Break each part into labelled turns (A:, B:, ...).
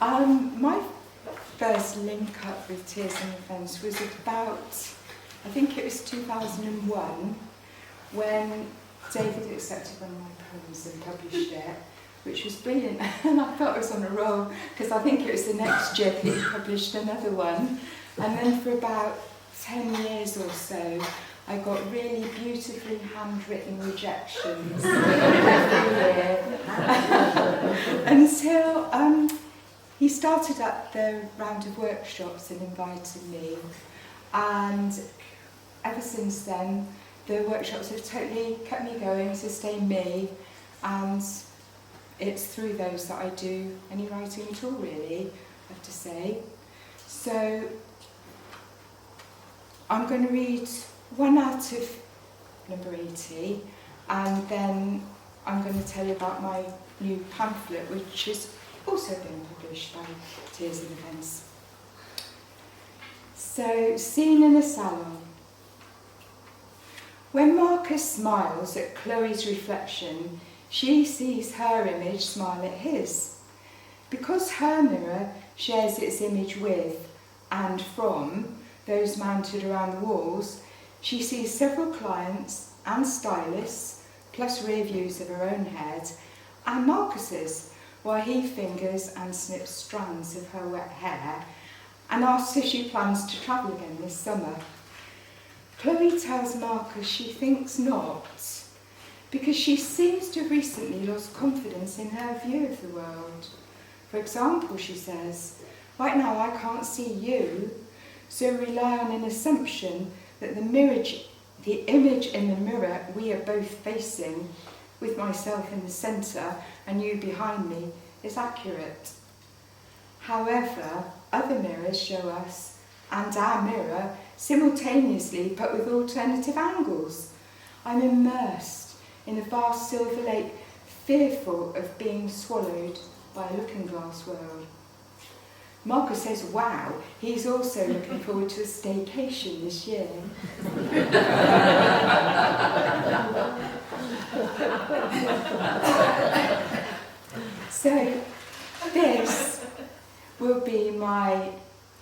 A: My first link up with Tears and Offence was about, I think it was 2001, when David accepted one of my poems and published it, which was brilliant. And I thought I was on a roll, because I think it was the next year that he published another one. And then for about 10 years or so, I got really beautifully handwritten rejections every year. Until he started up the round of workshops and invited me. And ever since then, the workshops have totally kept me going, sustained me, and it's through those that I do any writing at all, really, I have to say. So I'm going to read one out of number 80, and then I'm going to tell you about my new pamphlet, which has also been published by Tears and Offence. So, scene in a salon. When Marcus smiles at Chloe's reflection, she sees her image smile at his. Because her mirror shares its image with and from those mounted around the walls, she sees several clients and stylists, plus rear views of her own head, and Marcus's, while he fingers and snips strands of her wet hair, and asks if she plans to travel again this summer. Chloe tells Marcus she thinks not, because she seems to have recently lost confidence in her view of the world. For example, she says, right now I can't see you, so rely on an assumption that the image in the mirror we are both facing, with myself in the centre and you behind me, is accurate. However, other mirrors show us and our mirror simultaneously, but with alternative angles. I'm immersed in a vast silver lake, fearful of being swallowed by a looking glass world. Marcus says, wow, he's also looking forward to a staycation this year. So this will be my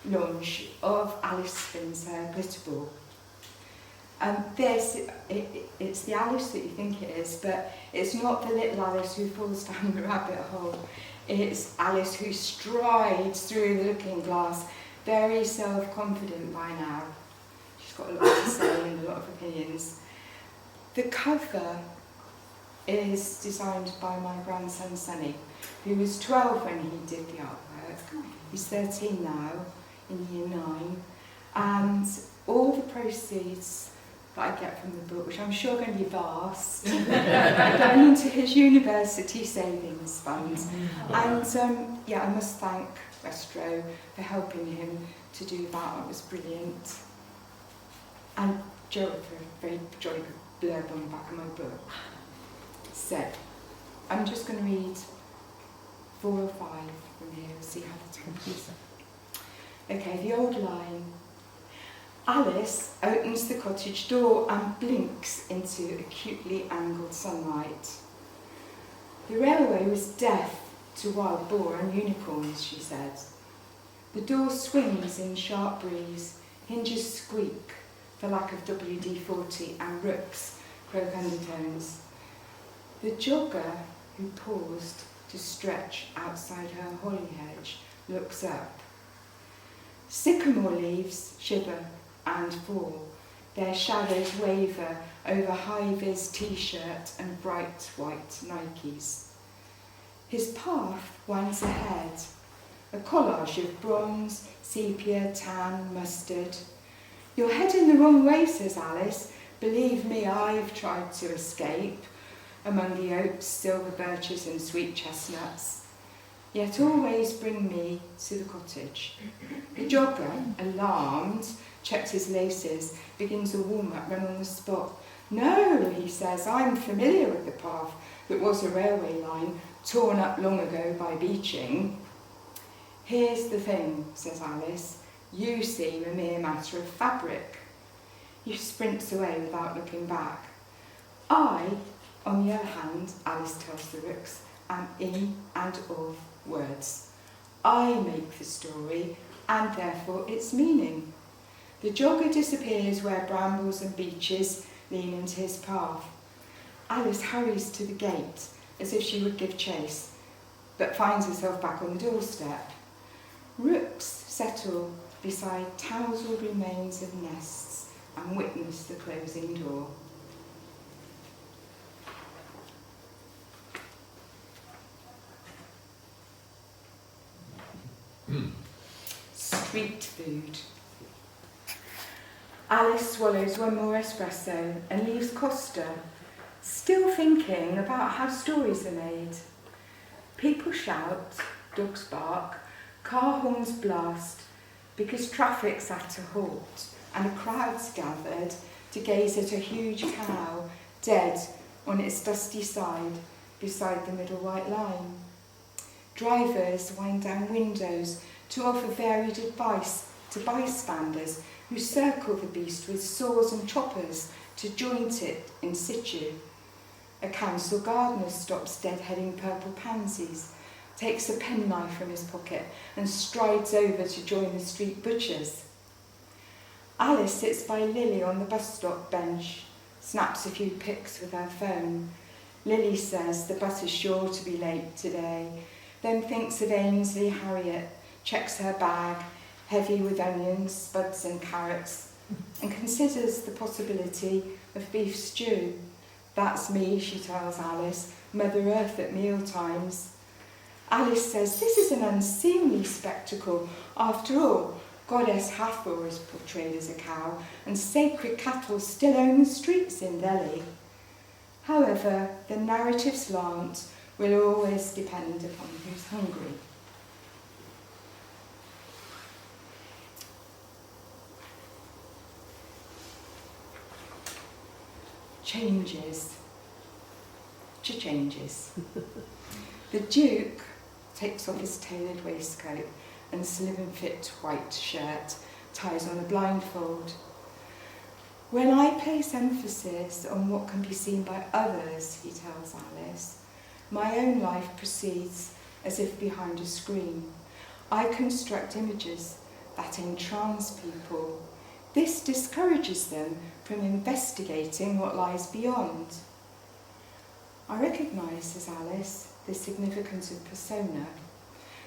A: launch of Alice Spins Her Glitter Ball. And it's the Alice that you think it is, but it's not the little Alice who falls down the rabbit hole. It's Alice who strides through the looking glass, very self-confident by now. She's got a lot to say and a lot of opinions. The cover is designed by my grandson Sonny, who was 12 when he did the artwork. He's 13 now, in year 9. And all the proceeds that I get from the book, which I'm sure are going to be vast, going into his university savings fund. And yeah, I must thank Westro for helping him to do that. It was brilliant. And Joe for a very jolly good blurb on the back of my book. So, I'm just going to read 4 or 5 from here, see how the time is. Okay, the old line. Alice opens the cottage door and blinks into acutely angled sunlight. The railway was deaf to wild boar and unicorns, she said. The door swings in sharp breeze, hinges squeak for lack of WD-40, and rooks croak undertones. The jogger who paused to stretch outside her holly hedge looks up. Sycamore leaves shiver and fall. Their shadows waver over high-vis t-shirt and bright white Nikes. His path winds ahead, a collage of bronze, sepia, tan, mustard. You're heading the wrong way, says Alice. Believe me, I've tried to escape among the oaks, silver birches and sweet chestnuts, yet always bring me to the cottage. The jogger, alarmed, checks his laces, begins a warm-up run on the spot. No, he says, I'm familiar with the path that was a railway line, torn up long ago by beaching. Here's the thing, says Alice, you seem a mere matter of fabric. He sprints away without looking back. I, on the other hand, Alice tells the rooks, am in and of words. I make the story, and therefore its meaning. The jogger disappears where brambles and beeches lean into his path. Alice hurries to the gate as if she would give chase, but finds herself back on the doorstep. Rooks settle beside tousled remains of nests and witness the closing door. Street food. Alice swallows one more espresso and leaves Costa, still thinking about how stories are made. People shout, dogs bark, car horns blast, because traffic's at a halt and a crowd's gathered to gaze at a huge cow dead on its dusty side beside the middle white line. Drivers wind down windows to offer varied advice to bystanders who circle the beast with saws and choppers to joint it in situ. A council gardener stops dead-heading purple pansies, takes a penknife from his pocket and strides over to join the street butchers. Alice sits by Lily on the bus stop bench, snaps a few pics with her phone. Lily says the bus is sure to be late today, then thinks of Ainsley Harriet, checks her bag, heavy with onions, spuds and carrots, and considers the possibility of beef stew. That's me, she tells Alice, Mother Earth at mealtimes. Alice says this is an unseemly spectacle. After all, Goddess Hathor is portrayed as a cow, and sacred cattle still own the streets in Delhi. However, the narrative slant will always depend upon who's hungry. Changes. The Duke takes off his tailored waistcoat and slim-fit white shirt, ties on a blindfold. When I place emphasis on what can be seen by others, he tells Alice, my own life proceeds as if behind a screen. I construct images that entrance people. This discourages them from investigating what lies beyond. I recognise, says Alice, the significance of persona.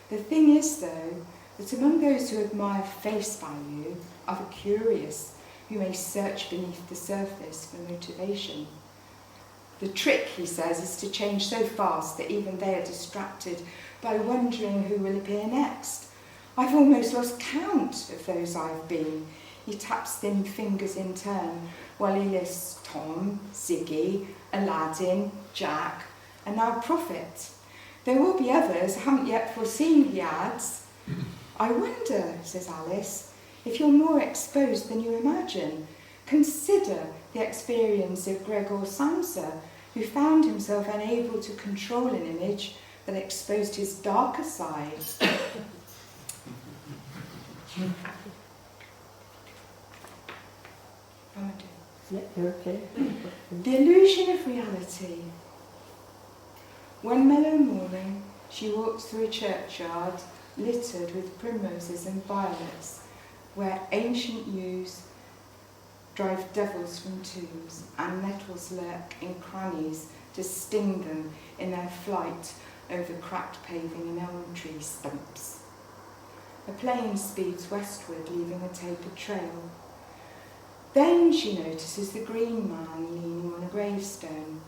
A: The thing is, though, that among those who admire face value are the curious, who may search beneath the surface for motivation. The trick, he says, is to change so fast that even they are distracted by wondering who will appear next. I've almost lost count of those I've been. He taps thin fingers in turn while he lists Tom, Ziggy, Aladdin, Jack, and now Prophet. There will be others I haven't yet foreseen, he adds. I wonder, says Alice, if you're more exposed than you imagine. Consider the experience of Gregor Samsa, who found himself unable to control an image that exposed his darker side.
B: Yeah, you're okay.
A: The illusion of reality. One mellow morning, she walks through a churchyard littered with primroses and violets, where ancient yews drive devils from tombs and nettles lurk in crannies to sting them in their flight over cracked paving and elm tree stumps. A plane speeds westward, leaving a tapered trail. Then she notices the green man leaning on a gravestone.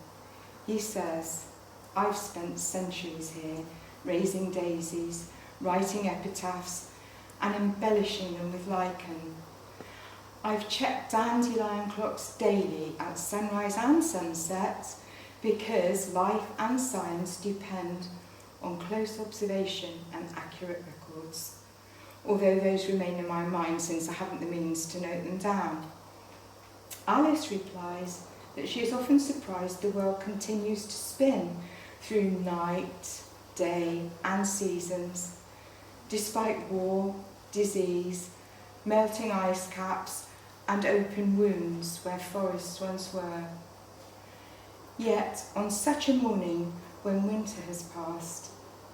A: He says, I've spent centuries here, raising daisies, writing epitaphs, and embellishing them with lichen. I've checked dandelion clocks daily at sunrise and sunset because life and science depend on close observation and accurate records, although those remain in my mind since I haven't the means to note them down. Alice replies that she is often surprised the world continues to spin through night, day, and seasons, despite war, disease, melting ice caps, and open wounds where forests once were. Yet, on such a morning when winter has passed,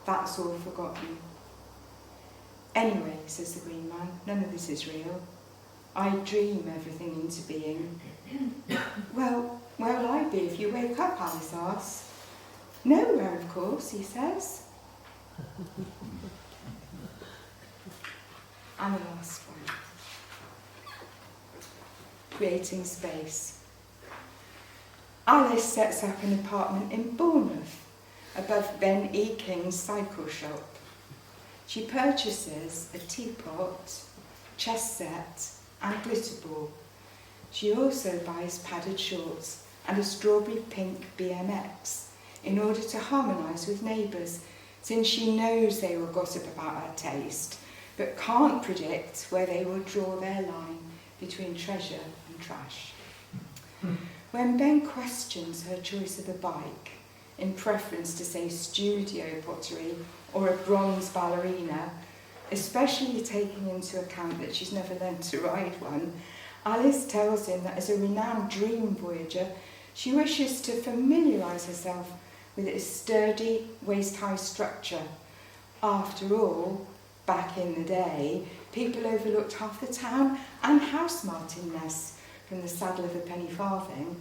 A: that's all forgotten. Anyway, says the Green Man, none of this is real. I dream everything into being. Well, where will I be if you wake up, Alice asks. Nowhere, of course, he says. And the last one. Creating space. Alice sets up an apartment in Bournemouth, above Ben E. King's cycle shop. She purchases a teapot, chess set, and glitter ball. She also buys padded shorts and a strawberry pink BMX in order to harmonise with neighbours, since she knows they will gossip about her taste, but can't predict where they will draw their line between treasure and trash. When Ben questions her choice of a bike, in preference to, say, studio pottery or a bronze ballerina, especially taking into account that she's never learned to ride one, Alice tells him that as a renowned dream voyager, she wishes to familiarise herself with its sturdy, waist-high structure. After all, back in the day, people overlooked half the town and house martin nests from the saddle of a penny farthing.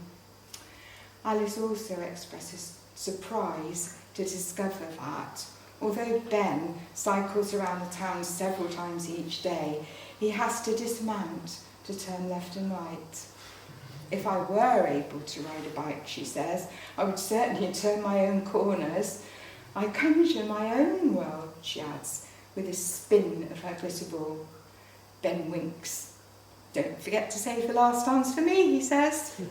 A: Alice also expresses surprise to discover that, although Ben cycles around the town several times each day, he has to dismount to turn left and right. If I were able to ride a bike, she says, I would certainly turn my own corners. I conjure my own world, she adds, with a spin of her glitter ball. Ben winks. Don't forget to save the last dance for me, he says.